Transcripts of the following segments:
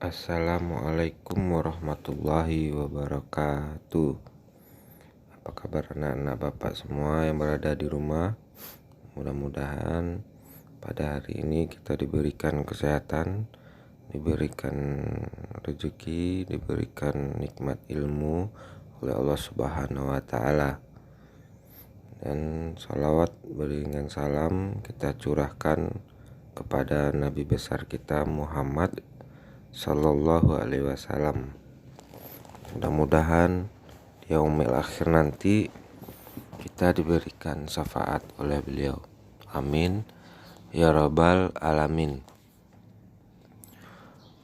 Assalamualaikum warahmatullahi wabarakatuh. Apa kabar anak-anak bapak semua yang berada di rumah? Mudah-mudahan pada hari ini kita diberikan kesehatan, diberikan rezeki, diberikan nikmat ilmu oleh Allah Subhanahu wa Ta'ala. Dan salawat beriringan salam kita curahkan kepada Nabi besar kita Muhammad Sallallahu Alaihi Wasallam. Mudah-mudahan di yaumil akhir nanti kita diberikan syafaat oleh beliau. Amin ya rabbal alamin.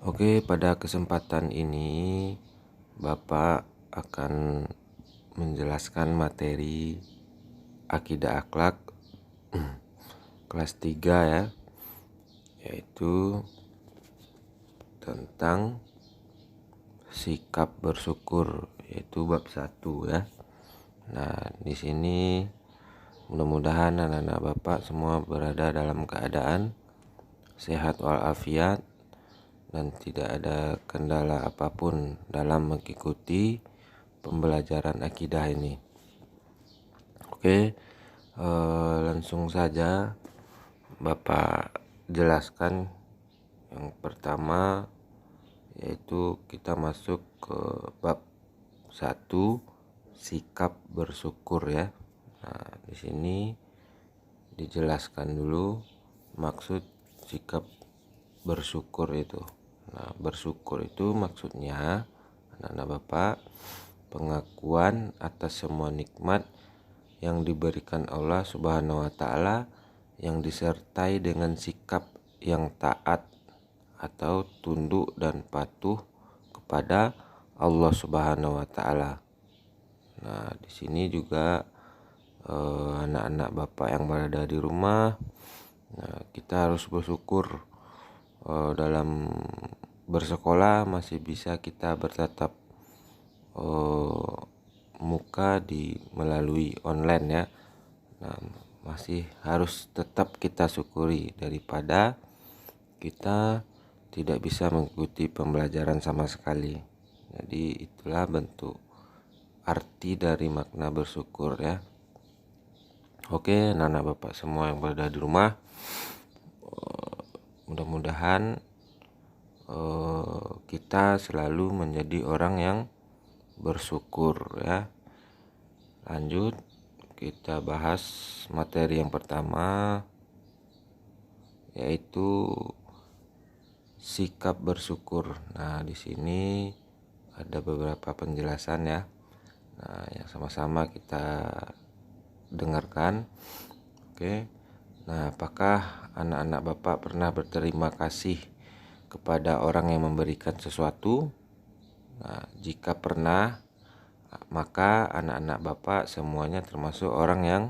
Oke, pada kesempatan ini Bapak akan menjelaskan materi akidah akhlak kelas 3 ya, yaitu tentang sikap bersyukur, yaitu bab 1 ya. Nah, di sini mudah-mudahan anak-anak Bapak semua berada dalam keadaan sehat walafiat dan tidak ada kendala apapun dalam mengikuti pembelajaran akidah ini. Oke, langsung saja Bapak jelaskan. Yang pertama yaitu kita masuk ke bab 1, sikap bersyukur ya. Nah, di sini dijelaskan dulu maksud sikap bersyukur itu. Nah, bersyukur itu maksudnya anak-anak Bapak pengakuan atas semua nikmat yang diberikan Allah Subhanahu wa Ta'ala yang disertai dengan sikap yang taat atau tunduk dan patuh kepada Allah Subhanahu wa Ta'ala. Nah, di sini juga anak-anak Bapak yang berada di rumah, kita harus bersyukur dalam bersekolah masih bisa kita bertatap muka melalui online ya. Nah, masih harus tetap kita syukuri daripada kita tidak bisa mengikuti pembelajaran sama sekali. Jadi itulah bentuk arti dari makna bersyukur ya. Oke, anak-anak Bapak semua yang berada di rumah, mudah-mudahan kita selalu menjadi orang yang bersyukur ya. Lanjut kita bahas materi yang pertama, yaitu sikap bersyukur. Nah, di sini ada beberapa penjelasan ya. Nah, yang sama-sama kita dengarkan. Oke. Nah, apakah anak-anak Bapak pernah berterima kasih kepada orang yang memberikan sesuatu? Nah, jika pernah, maka anak-anak Bapak semuanya termasuk orang yang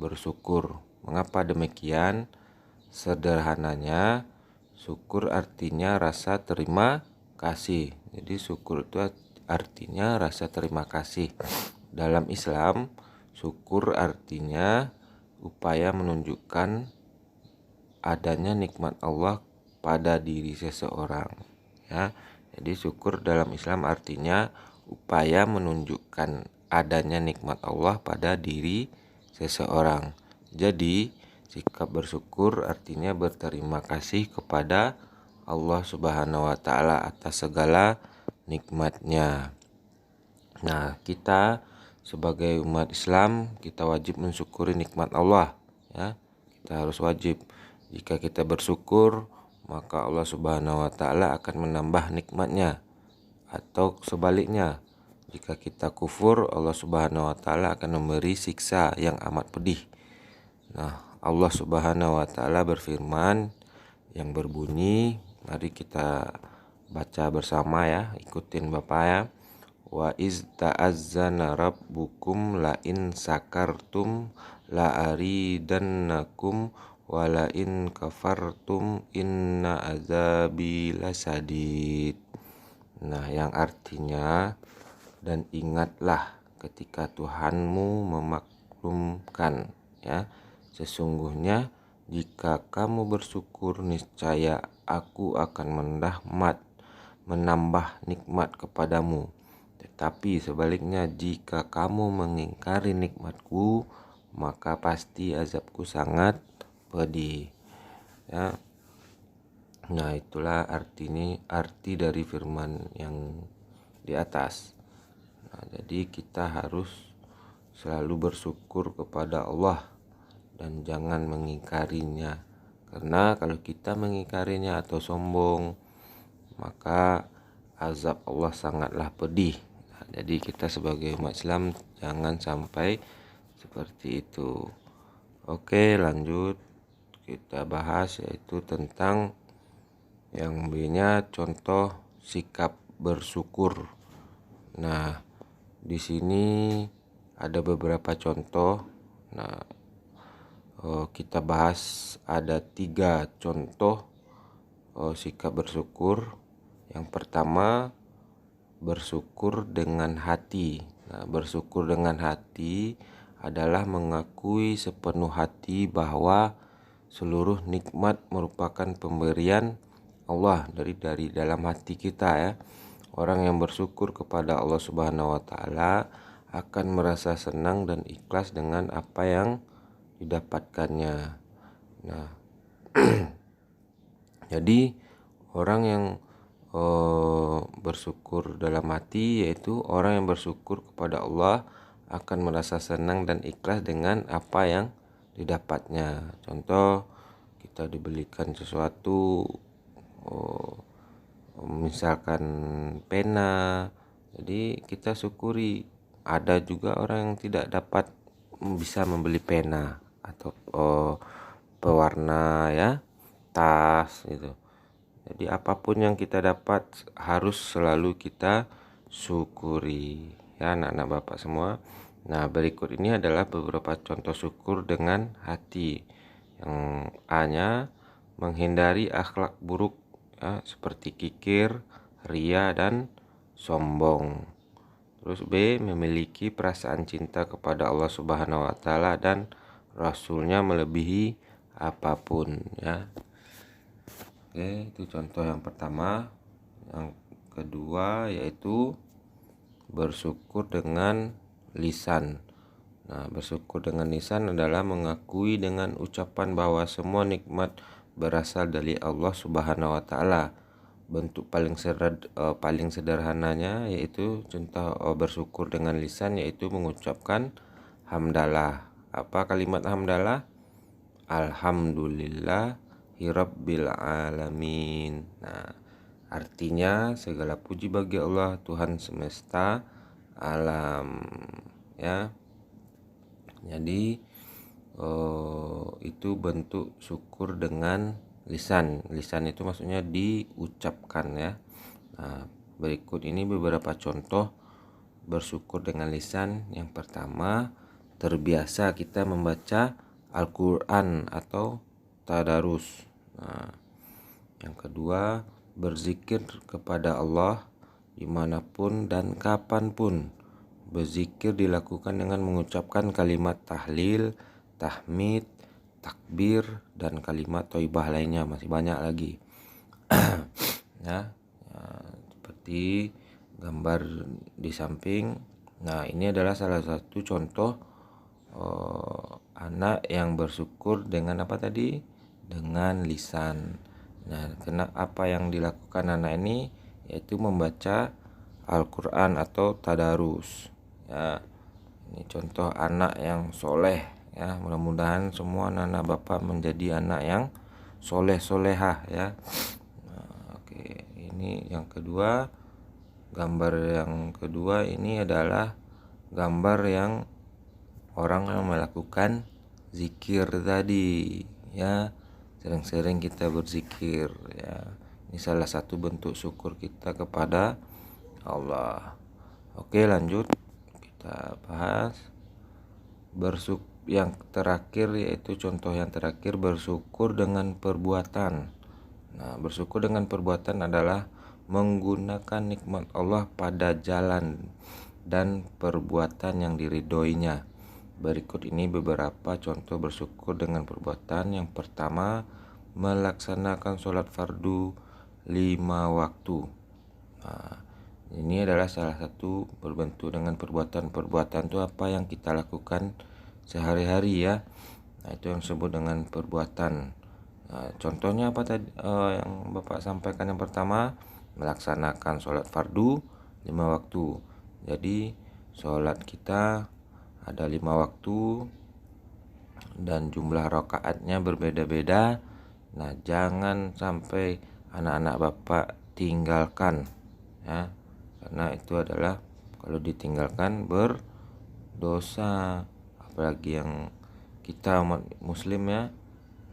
bersyukur. Mengapa demikian? Sederhananya, syukur artinya rasa terima kasih. Jadi syukur itu artinya rasa terima kasih. Dalam Islam, syukur artinya upaya menunjukkan adanya nikmat Allah pada diri seseorang ya. Jadi syukur dalam Islam artinya upaya menunjukkan adanya nikmat Allah pada diri seseorang. Jadi sikap bersyukur artinya berterima kasih kepada Allah Subhanahu wa Ta'ala atas segala nikmatnya. Nah, kita sebagai umat Islam kita wajib mensyukuri nikmat Allah ya. Kita harus wajib. Jika kita bersyukur, maka Allah Subhanahu wa Ta'ala akan menambah nikmatnya. Atau sebaliknya, jika kita kufur, Allah Subhanahu wa Ta'ala akan memberi siksa yang amat pedih. Nah, Allah Subhanahu wa Ta'ala berfirman yang berbunyi, mari kita baca bersama ya, ikutin Bapak ya. Wa iz ta'azzana rabbukum la in sakartum la aridannakum wa la in kafartum inna azabi lasadid. Nah, yang artinya, dan ingatlah ketika Tuhanmu memaklumkan ya, sesungguhnya jika kamu bersyukur niscaya aku akan merahmat menambah nikmat kepadamu. Tetapi sebaliknya, jika kamu mengingkari nikmatku, maka pasti azabku sangat pedih. Ya. Nah, itulah arti dari firman yang di atas. Nah, jadi kita harus selalu bersyukur kepada Allah dan jangan mengingkarinya. Karena kalau kita mengingkarinya atau sombong, maka azab Allah sangatlah pedih. Nah, jadi kita sebagai umat Islam jangan sampai seperti itu. Oke, lanjut kita bahas yaitu tentang yang B-nya contoh sikap bersyukur. Nah, di sini ada beberapa contoh. Nah, kita bahas ada 3 contoh sikap bersyukur. Yang pertama, bersyukur dengan hati. Nah, bersyukur dengan hati adalah mengakui sepenuh hati bahwa seluruh nikmat merupakan pemberian Allah dari dalam hati kita ya. Orang yang bersyukur kepada Allah Subhanahu wa taala akan merasa senang dan ikhlas dengan apa yang didapatkannya. Nah, jadi orang yang bersyukur dalam hati yaitu orang yang bersyukur kepada Allah akan merasa senang dan ikhlas dengan apa yang didapatnya. Contoh, kita dibelikan sesuatu, misalkan pena, jadi kita syukuri. Ada juga orang yang tidak dapat bisa membeli pena atau pewarna ya, tas gitu. Jadi apapun yang kita dapat harus selalu kita syukuri ya anak-anak Bapak semua. Nah, berikut ini adalah beberapa contoh syukur dengan hati. Yang A-nya, menghindari akhlak buruk ya, seperti kikir, ria, dan sombong. Terus B, memiliki perasaan cinta kepada Allah Subhanahu wa taala dan Rasulnya melebihi apapun ya. Oke, itu contoh yang pertama. Yang kedua yaitu bersyukur dengan lisan. Nah, bersyukur dengan lisan adalah mengakui dengan ucapan bahwa semua nikmat berasal dari Allah Subhanahu wa taala. Bentuk paling sederhananya yaitu contoh bersyukur dengan lisan yaitu mengucapkan hamdalah. Apa kalimat hamdalah? Alhamdulillahirabbil alamin. Nah, artinya segala puji bagi Allah Tuhan semesta alam ya. Jadi itu bentuk syukur dengan lisan. Lisan itu maksudnya diucapkan ya. Nah, berikut ini beberapa contoh bersyukur dengan lisan. Yang pertama, terbiasa kita membaca Al-Quran atau tadarus. Nah, yang kedua, berzikir kepada Allah dimanapun dan kapanpun. Berzikir dilakukan dengan mengucapkan kalimat tahlil, tahmid, takbir, dan kalimat thayyibah lainnya. Masih banyak lagi. Ya, seperti gambar di samping. Nah, ini adalah salah satu contoh anak yang bersyukur dengan apa tadi? Dengan lisan. Nah, apa yang dilakukan anak ini yaitu membaca Al-Quran atau tadarus. Ya, ini contoh anak yang soleh. Ya, mudah-mudahan semua anak-anak Bapak menjadi anak yang soleh-solehah ya. Nah, oke, ini yang kedua. Gambar yang kedua ini adalah gambar yang orang yang melakukan zikir tadi ya. Sering-sering kita berzikir ya. Ini salah satu bentuk syukur kita kepada Allah. Oke, lanjut kita bahas yang terakhir yaitu contoh yang terakhir, bersyukur dengan perbuatan. Nah, bersyukur dengan perbuatan adalah menggunakan nikmat Allah pada jalan dan perbuatan yang diridhoinya. Berikut ini beberapa contoh bersyukur dengan perbuatan. Yang pertama, melaksanakan sholat fardu 5 waktu. Nah, ini adalah salah satu berbentuk dengan perbuatan itu apa yang kita lakukan sehari-hari ya. Nah, itu yang disebut dengan perbuatan. Nah, contohnya apa tadi yang Bapak sampaikan? Yang pertama, melaksanakan sholat fardu 5 waktu. Jadi sholat kita ada 5 waktu dan jumlah rakaatnya berbeda-beda. Nah, jangan sampai anak-anak Bapak tinggalkan ya, karena itu adalah kalau ditinggalkan berdosa. Apalagi yang kita umat muslim ya,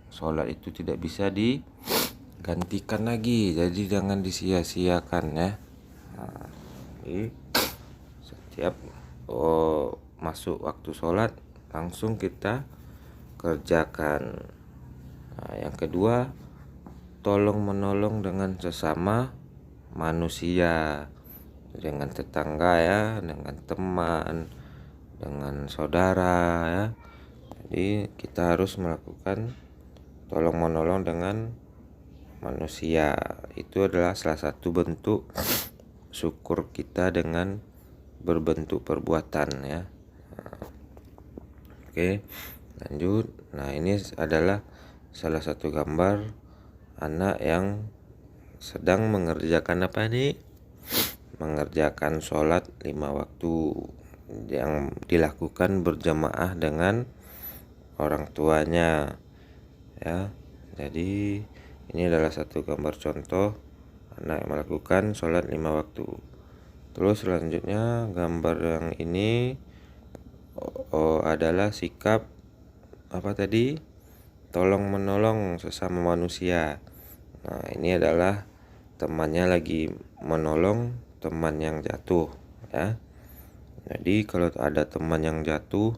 sholat itu tidak bisa digantikan lagi, jadi jangan disia-siakan ya. Nah, jadi setiap masuk waktu sholat langsung kita kerjakan. Nah, yang kedua, tolong menolong dengan sesama manusia, dengan tetangga ya, dengan teman, dengan saudara ya. Jadi kita harus melakukan tolong menolong dengan manusia. Itu adalah salah satu bentuk syukur kita dengan berbentuk perbuatan ya. Oke, lanjut. Nah, ini adalah salah satu gambar anak yang sedang mengerjakan apa nih? Mengerjakan sholat 5 waktu yang dilakukan berjamaah dengan orang tuanya ya. Jadi ini adalah satu gambar contoh anak yang melakukan sholat 5 waktu. Terus selanjutnya gambar yang ini adalah sikap apa tadi? Tolong menolong sesama manusia. Nah, ini adalah temannya lagi menolong teman yang jatuh ya. Jadi kalau ada teman yang jatuh,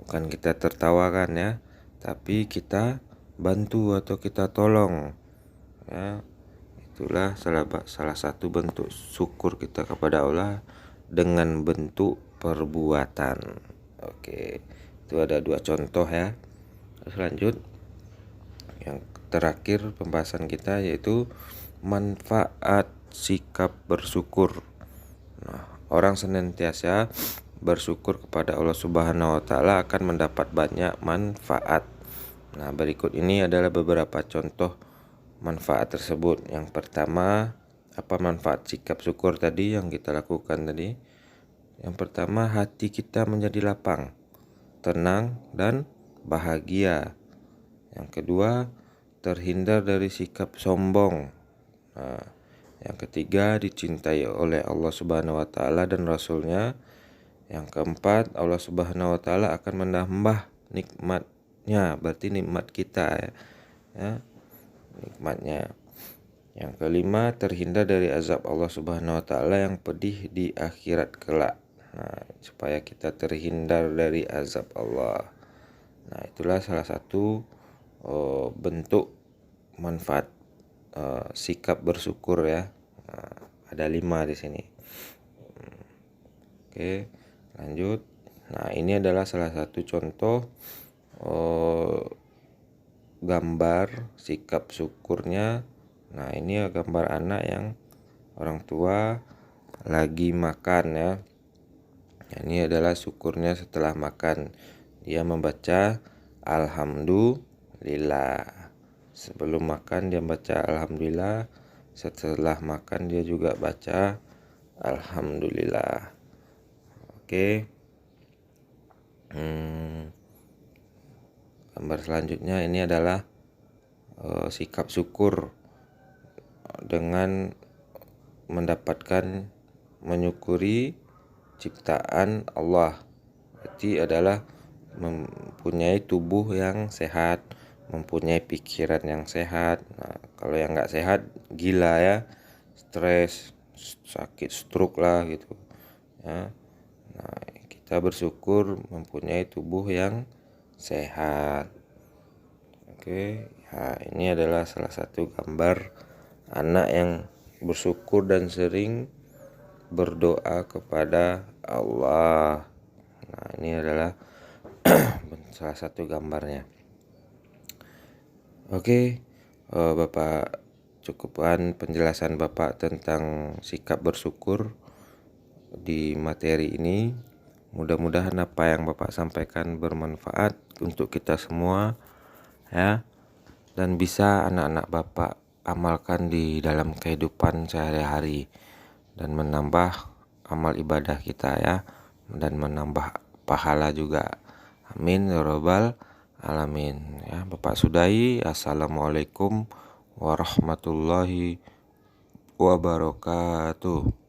bukan kita tertawakan ya, tapi kita bantu atau kita tolong ya. Itulah salah satu bentuk syukur kita kepada Allah dengan bentuk perbuatan. Oke, itu ada 2 contoh ya. Terus lanjut, yang terakhir pembahasan kita yaitu manfaat sikap bersyukur. Nah, orang senantiasa bersyukur kepada Allah Subhanahu wa taala akan mendapat banyak manfaat. Nah, berikut ini adalah beberapa contoh manfaat tersebut. Yang pertama, apa manfaat sikap syukur tadi yang kita lakukan tadi? Yang pertama, hati kita menjadi lapang, tenang dan bahagia. Yang kedua, terhindar dari sikap sombong. Nah, yang ketiga, dicintai oleh Allah Subhanahu wa taala dan Rasulnya. Yang keempat, Allah Subhanahu wa taala akan menambah nikmatnya, berarti nikmat kita ya, nikmatnya. Yang kelima, terhindar dari azab Allah Subhanahu wa taala yang pedih di akhirat kelak. Nah, supaya kita terhindar dari azab Allah. Nah, itulah salah satu bentuk manfaat sikap bersyukur ya. Nah, ada 5 di sini. Oke, lanjut. Nah, ini adalah salah satu contoh gambar sikap syukurnya. Nah, ini gambar anak yang orang tua lagi makan ya. Nah, ini adalah syukurnya setelah makan. Dia membaca alhamdulillah. Sebelum makan dia baca alhamdulillah, setelah makan dia juga baca alhamdulillah. Oke. Gambar selanjutnya ini adalah sikap syukur dengan mendapatkan menyukuri ciptaan Allah. Berarti adalah mempunyai tubuh yang sehat, mempunyai pikiran yang sehat. Nah, kalau yang nggak sehat gila ya, stres, sakit stroke lah gitu ya. Nah, kita bersyukur mempunyai tubuh yang sehat. Oke, ya ini adalah salah satu gambar anak yang bersyukur dan sering berdoa kepada Allah. Nah, ini adalah salah satu gambarnya. Oke, Bapak cukupan penjelasan Bapak tentang sikap bersyukur di materi ini. Mudah-mudahan apa yang Bapak sampaikan bermanfaat untuk kita semua ya, dan bisa anak-anak Bapak amalkan di dalam kehidupan sehari-hari dan menambah amal ibadah kita ya, dan menambah pahala juga. Amin ya rabbal alamin ya. Bapak sudahi. Assalamualaikum warahmatullahi wabarakatuh.